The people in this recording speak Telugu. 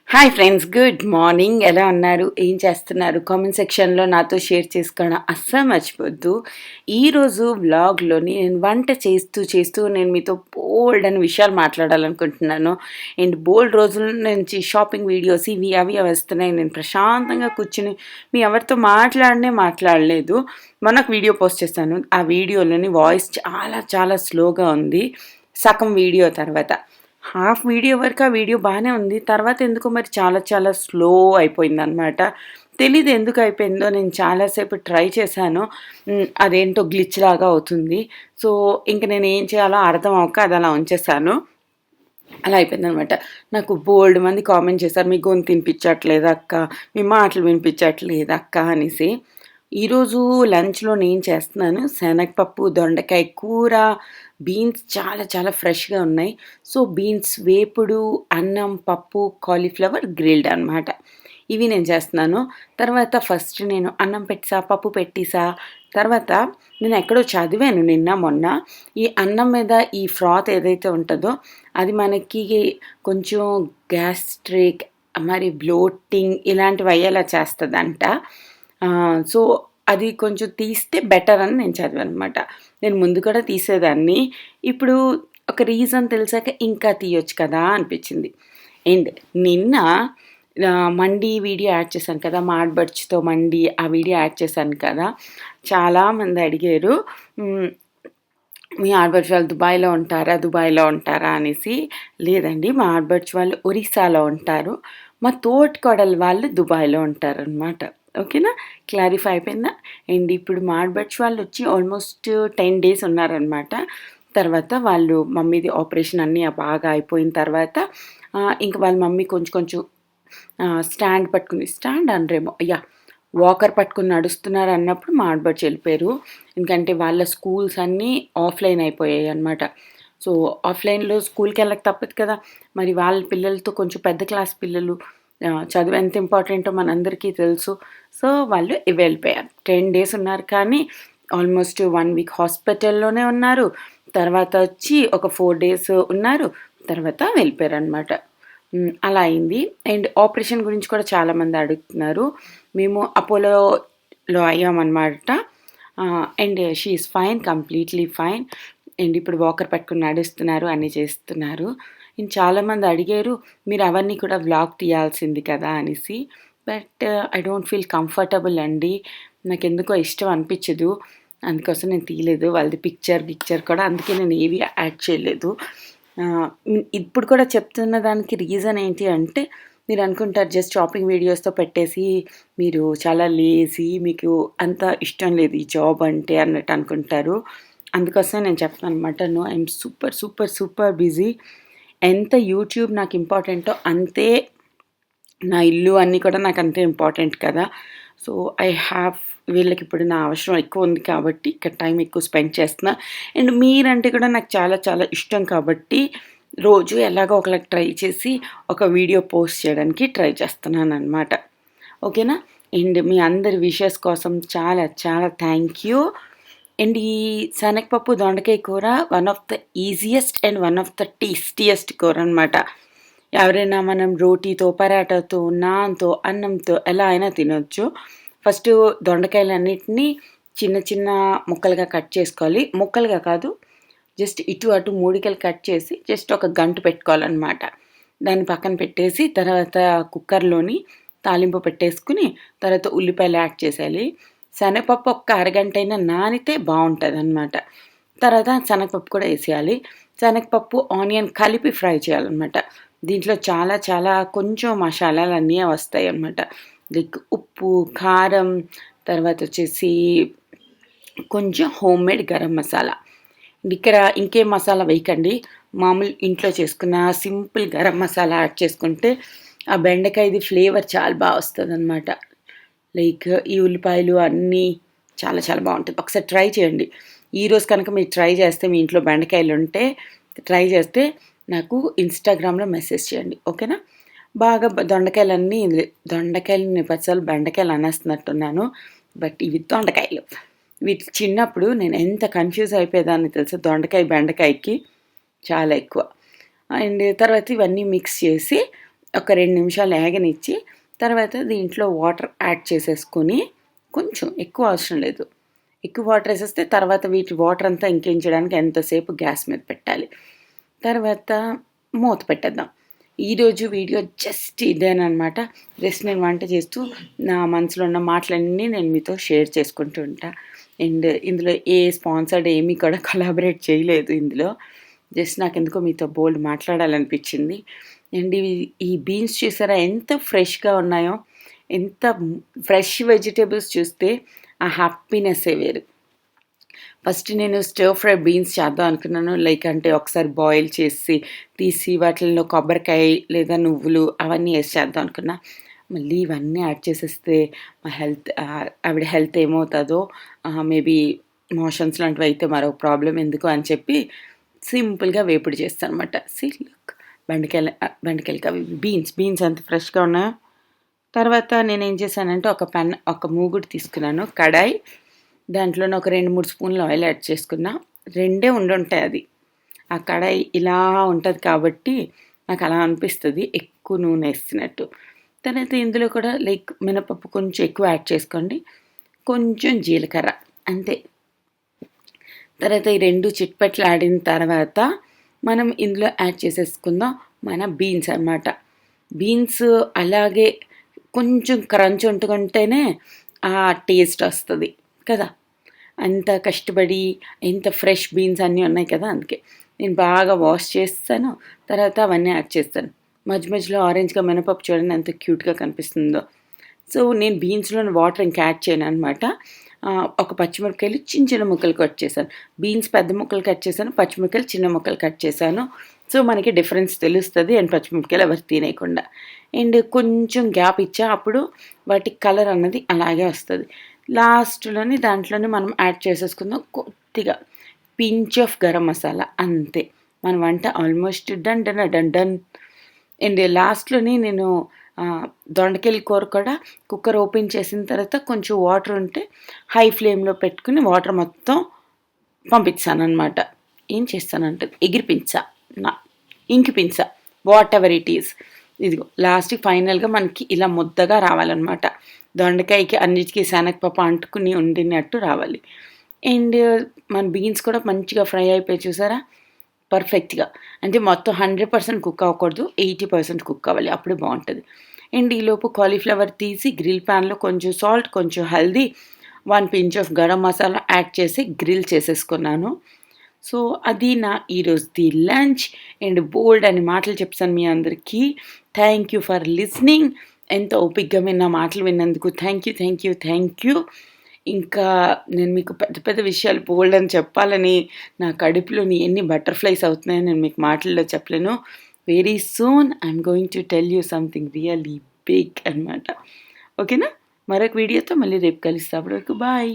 Hi friends, good morning. ఎలా ఉన్నారు? ఏం చేస్తున్నారు? కామెంట్ సెక్షన్లో నాతో షేర్ చేసుకోవడం అస్సలు మర్చిపోద్దు. ఈరోజు వ్లాగ్లో నేను వంట చేస్తూ నేను మీతో బోల్డ్ అని విషయాలు మాట్లాడాలనుకుంటున్నాను. అండ్ బోల్డ్ రోజుల నుంచి షాపింగ్ వీడియోస్ ఇవి అవి వస్తున్నాయి. నేను ప్రశాంతంగా కూర్చుని మీ ఎవరితో మాట్లాడలేదు. మొన్నకు వీడియో పోస్ట్ చేశాను. ఆ వీడియోలోని వాయిస్ చాలా చాలా స్లోగా ఉంది సగం వీడియో తర్వాత. హాఫ్ వీడియో వరకు ఆ వీడియో బాగానే ఉంది. తర్వాత ఎందుకో మరి చాలా చాలా స్లో అయిపోయిందనమాట. తెలీదు ఎందుకు అయిపోయిందో. నేను చాలాసేపు ట్రై చేశాను. అదేంటో గ్లిచ్ లాగా అవుతుంది. సో ఇంక నేను ఏం చేయాలో అర్థం అవ్వక అది అలా ఉంచేసాను. అలా అయిపోయిందనమాట. నాకు బోల్డ్ మంది కామెంట్ చేశారు, మీ గొంతు వినిపించట్లేదు అక్క, మీ మాటలు వినిపించట్లేదు అక్క అనేసి. ఈరోజు లంచ్లో నేను చేస్తున్నాను శనగపప్పు దొండకాయ కూర. బీన్స్ చాలా చాలా ఫ్రెష్గా ఉన్నాయి. సో బీన్స్ వేపుడు, అన్నం, పప్పు, కాలీఫ్లవర్ గ్రిల్డ్ అనమాట. ఇవి నేను చేస్తున్నాను. తర్వాత ఫస్ట్ నేను అన్నం పెట్టేసా, పప్పు పెట్టేసా. తర్వాత నేను ఎక్కడో చదివాను నిన్న మొన్న, ఈ అన్నం మీద ఈ ఫ్రాత్ ఏదైతే ఉంటుందో అది మనకి కొంచెం గ్యాస్ట్రిక్, మరి బ్లోటింగ్ ఇలాంటివి అయ్యేలా చేస్తుందంట. సో అది కొంచెం తీస్తే బెటర్ అని నేను చదివాను అనమాట. నేను ముందు కూడా తీసేదాన్ని. ఇప్పుడు ఒక రీజన్ తెలిసాక ఇంకా తీయొచ్చు కదా అనిపించింది. అండ్ నిన్న మండి వీడియో యాడ్ చేశాను కదా, మాడ్బడ్స్తో మండి ఆ వీడియో యాడ్ చేశాను కదా. చాలామంది అడిగారు, మీ ఆడబడ్స్ వాళ్ళు దుబాయ్లో ఉంటారా అనేసి. లేదండి, మా ఆడబడ్స్ వాళ్ళు ఒరిస్సాలో ఉంటారు, మా తోటికోడలు వాళ్ళు దుబాయ్లో ఉంటారనమాట. ఓకేనా, క్లారిఫై అయిపోయిందా? అండ్ ఇప్పుడు మా ఆడబడ్స్ వాళ్ళు వచ్చి ఆల్మోస్ట్ 10 days ఉన్నారనమాట. తర్వాత వాళ్ళు మమ్మీది ఆపరేషన్ అన్నీ బాగా అయిపోయిన తర్వాత ఇంక వాళ్ళ మమ్మీ కొంచెం స్టాండ్ అనరేమో, వాకర్ పట్టుకుని నడుస్తున్నారు అన్నప్పుడు మా ఆడబడ్స్ వెళ్ళిపోయారు. ఎందుకంటే వాళ్ళ స్కూల్స్ అన్నీ ఆఫ్లైన్ అయిపోయాయి అనమాట. సో ఆఫ్లైన్లో స్కూల్కి వెళ్ళక తప్పదు కదా. మరి వాళ్ళ పిల్లలతో కొంచెం పెద్ద క్లాస్ పిల్లలు, చదువు ఎంత ఇంపార్టెంటో మనందరికీ తెలుసు. సో వాళ్ళు వెళ్ళిపోయారు. 10 days ఉన్నారు, కానీ ఆల్మోస్ట్ 1 week హాస్పిటల్లోనే ఉన్నారు. తర్వాత వచ్చి ఒక 4 days ఉన్నారు, తర్వాత వెళ్ళిపోయారు అనమాట. అలా అయింది. అండ్ ఆపరేషన్ గురించి కూడా చాలామంది అడుగుతున్నారు. మేము అపోలోలో అయ్యామన్నమాట. And she is fine, completely fine. And ఇప్పుడు వాకర్ పట్టుకుని నడుస్తున్నారు, అన్నీ చేస్తున్నారు. అండ్ చాలామంది అడిగారు, మీరు అవన్నీ కూడా వ్లాగ్ తీయాల్సింది కదా అనేసి. But I don't feel comfortable అండి, నాకు ఎందుకో ఇష్టం అనిపించదు. అందుకోసం నేను తీయలేదు. వాళ్ళది పిక్చర్ కూడా, అందుకే నేను ఏవి యాడ్ చేయలేదు. ఇప్పుడు కూడా చెప్తున్న దానికి రీజన్ ఏంటి అంటే, మీరు అనుకుంటారు జస్ట్ షాపింగ్ వీడియోస్తో పెట్టేసి మీరు చాలా లేజీ, మీకు అంత ఇష్టం లేదు ఈ జాబ్ అంటే అన్నట్టు అనుకుంటారు. అందుకోసం నేను చెప్తాను అనమాట. No, I'm super busy. ఎంత యూట్యూబ్ నాకు ఇంపార్టెంటో అంతే నా ఇల్లు అన్నీ కూడా నాకు అంతే ఇంపార్టెంట్ కదా. సో వీళ్ళకి ఇప్పుడు నా అవసరం ఎక్కువ ఉంది కాబట్టి ఇక్కడ టైం ఎక్కువ స్పెండ్ చేస్తున్నా. అండ్ మీరంటే కూడా నాకు చాలా చాలా ఇష్టం కాబట్టి రోజు ఎలాగో ఒకలా ట్రై చేసి ఒక వీడియో పోస్ట్ చేయడానికి ట్రై చేస్తున్నాను అనమాట. ఓకేనా. అండ్ మీ అందరి విషెస్ కోసం చాలా చాలా థ్యాంక్ యూ. అండ్ ఈ శనగపప్పు దొండకాయ కూర one of the easiest and one of the tastiest కూర అనమాట. ఎవరైనా మనం రోటీతో, పరాటాతో, నాన్తో, అన్నంతో ఎలా అయినా తినొచ్చు. ఫస్ట్ దొండకాయలన్నిటినీ చిన్న చిన్న ముక్కలుగా కట్ చేసుకోవాలి. ముక్కలుగా కాదు, జస్ట్ ఇటు అటు మూడికలు కట్ చేసి జస్ట్ ఒక గంట పెట్టుకోవాలన్నమాట. దాన్ని పక్కన పెట్టేసి తర్వాత కుక్కర్లోని తాలింపు పెట్టేసుకుని తర్వాత ఉల్లిపాయలు యాడ్ చేసేయాలి. శనగపప్పు ఒక్క అరగంట అయినా నానితే బాగుంటుంది అనమాట. తర్వాత శనగపప్పు కూడా వేసేయాలి. శనగపప్పు ఆనియన్ కలిపి ఫ్రై చేయాలన్నమాట. దీంట్లో చాలా చాలా కొంచెం మసాలాలు అన్నీ వస్తాయి అన్నమాట. లైక్ ఉప్పు, కారం, తర్వాత వచ్చేసి కొంచెం హోమ్మేడ్ గరం మసాలా. ఇక్కడ ఇంకేం మసాలా వేయకండి, మామూలు ఇంట్లో చేసుకున్న సింపుల్ గరం మసాలా యాడ్ చేసుకుంటే ఆ బెండకాయది ఫ్లేవర్ చాలా బాగా వస్తుంది అనమాట. లైక్ ఈ ఉల్లిపాయలు అన్నీ చాలా చాలా బాగుంటుంది. ఒకసారి ట్రై చేయండి. ఈరోజు కనుక మీరు ట్రై చేస్తే, మీ ఇంట్లో బెండకాయలు ఉంటే ట్రై చేస్తే నాకు ఇన్స్టాగ్రామ్లో మెసేజ్ చేయండి. ఓకేనా. బాగా దొండకాయలని పచ్చలు బెండకాయలు అనేస్తున్నట్టున్నాను, బట్ ఇవి దొండకాయలు. వీటి చిన్నప్పుడు నేను ఎంత కన్ఫ్యూజ్ అయిపోయేదాన్ని తెలుసా బెండకాయకి చాలా ఎక్కువ. అండ్ తర్వాత ఇవన్నీ మిక్స్ చేసి ఒక 2 నిమిషాలు ఏగనిచ్చి తర్వాత దీంట్లో వాటర్ యాడ్ చేసేసుకొని, కొంచెం ఎక్కువ అవసరం లేదు. ఎక్కువ వాటర్ వేసేస్తే తర్వాత వీటి వాటర్ అంతా ఇంకించడానికి ఎంతసేపు గ్యాస్ మీద పెట్టాలి. తర్వాత మూత పెట్టేద్దాం. ఈరోజు వీడియో జస్ట్ ఇదేనమాట. జస్ట్ నేను వంట చేస్తూ నా మనసులో ఉన్న మాటలన్నీ నేను మీతో షేర్ చేసుకుంటూ ఉంటా. అండ్ ఇందులో ఏ స్పాన్సర్డ్ ఏమీ కూడా కొలాబరేట్ చేయలేదు ఇందులో. జస్ట్ నాకెందుకో మీతో బోల్డ్ మాట్లాడాలనిపించింది. అండ్ ఈ బీన్స్ చూసారా ఎంత ఫ్రెష్గా ఉన్నాయో. ఎంత ఫ్రెష్ వెజిటేబుల్స్ చూస్తే ఆ హ్యాపీనెస్సే వేరు. ఫస్ట్ నేను స్టర్ ఫ్రై బీన్స్ చేద్దాం అనుకున్నాను. లైక్ అంటే ఒకసారి బాయిల్ చేసి తీసి వాటిల్లో కొబ్బరికాయ లేదా నువ్వులు అవన్నీ వేసి చేద్దాం అనుకున్నా. మళ్ళీ ఇవన్నీ యాడ్ చేసేస్తే మా ఆవిడ హెల్త్ ఏమవుతుందో, మేబీ మోషన్స్ లాంటివి అయితే మరో ప్రాబ్లం ఎందుకు అని చెప్పి సింపుల్గా వేపుడు చేస్తాను అనమాట. లుక్, బెండకాయలు అవి బీన్స్ అంత ఫ్రెష్గా ఉన్నాయో. తర్వాత నేనేం చేశానంటే ఒక మూగుడు తీసుకున్నాను, కడాయి. దాంట్లోనే ఒక 2-3 స్పూన్లు ఆయిల్ యాడ్ చేసుకున్నా. 2 ఉండుంటాయి అది. ఆ కడాయి ఇలా ఉంటుంది కాబట్టి నాకు అలా అనిపిస్తుంది ఎక్కువ నూనె వేస్తున్నట్టు. తర్వాత ఇందులో కూడా లైక్ మినపప్పు కొంచెం ఎక్కువ యాడ్ చేసుకోండి, కొంచెం జీలకర్ర, అంతే. తర్వాత ఈ 2 చిట్పట్లు ఆడిన తర్వాత మనం ఇందులో యాడ్ చేసేసుకుందాం మన బీన్స్ అన్నమాట. బీన్స్ అలాగే కొంచెం క్రంచ్ ఉంటుకుంటేనే ఆ టేస్ట్ వస్తుంది కదా. అంత కష్టపడి ఇంత ఫ్రెష్ బీన్స్ అన్నీ ఉన్నాయి కదా, అందుకే నేను బాగా వాష్ చేస్తాను. తర్వాత అవన్నీ యాడ్ చేస్తాను. మధ్యలో ఆరెంజ్గా మినపప్పు చూడండి ఎంత క్యూట్గా కనిపిస్తుందో. సో నేను బీన్స్లోని వాటర్ ఇంకా యాడ్ చేయను అనమాట. ఒక పచ్చిమిరపకాయలు చిన్న ముక్కలు కట్ చేశాను. బీన్స్ పెద్ద ముక్కలు కట్ చేశాను, పచ్చిమిరపకాయలు చిన్న ముక్కలు కట్ చేశాను. సో మనకి డిఫరెన్స్ తెలుస్తుంది. అండ్ పచ్చిమిరపకాయలు ఎవరు తినేయకుండా. అండ్ కొంచెం గ్యాప్ ఇచ్చా, అప్పుడు వాటి కలర్ అన్నది అలాగే వస్తుంది. లాస్ట్లోని దాంట్లోనే మనం యాడ్ చేసేసుకుందాం కొద్దిగా పించ్ ఆఫ్ గరం మసాలా, అంతే. మన వంట ఆల్మోస్ట్ డన్. అండ్ లాస్ట్లోని నేను దొండకాయల కూర కూడా కుక్కర్ ఓపెన్ చేసిన తర్వాత కొంచెం వాటర్ ఉంటే హై ఫ్లేమ్లో పెట్టుకుని వాటర్ మొత్తం పంపించాను అనమాట. ఏం చేస్తానంటే ఇంకిపించా వాట్ ఎవర్ ఇట్ ఈస్. ఇదిగో లాస్ట్కి ఫైనల్గా మనకి ఇలా ముద్దగా రావాలన్నమాట. దొండకాయకి అన్నిటికీ శనగపప్పు అంటుకుని ఉండినట్టు రావాలి. అండ్ మన బీన్స్ కూడా మంచిగా ఫ్రై అయిపోయి చూసారా పర్ఫెక్ట్గా. అంటే మొత్తం 100% కుక్ అవ్వకూడదు, 80% కుక్ అవ్వాలి, అప్పుడే బాగుంటుంది. అండ్ ఈలోపు కాలీఫ్లవర్ తీసి గ్రిల్ ప్యాన్లో కొంచెం సాల్ట్, కొంచెం haldi, 1 pinch of garam masala add చేసి గ్రిల్ చేసేసుకున్నాను. సో అది నా ఈరోజుది లంచ్. అండ్ బోల్డ్ అని మాటలు చెప్తాను మీ అందరికీ. Thank you for listening. ఎంత ఓపిక్గా మీరు నా మాటలు విన్నందుకు థ్యాంక్ యూ. ఇంకా నేను మీకు పెద్ద విషయాలు బోల్డ్ అని చెప్పాలని నా కడుపులోని ఎన్ని బటర్ఫ్లైస్ అవుతున్నాయో నేను మీకు మాటల్లో చెప్పలేను. Very soon I'm going to tell you something really big అనమాట. ఓకేనా? మరొక వీడియోతో మళ్ళీ రేపు కలుస్తా. అప్పటివరకు బాయ్.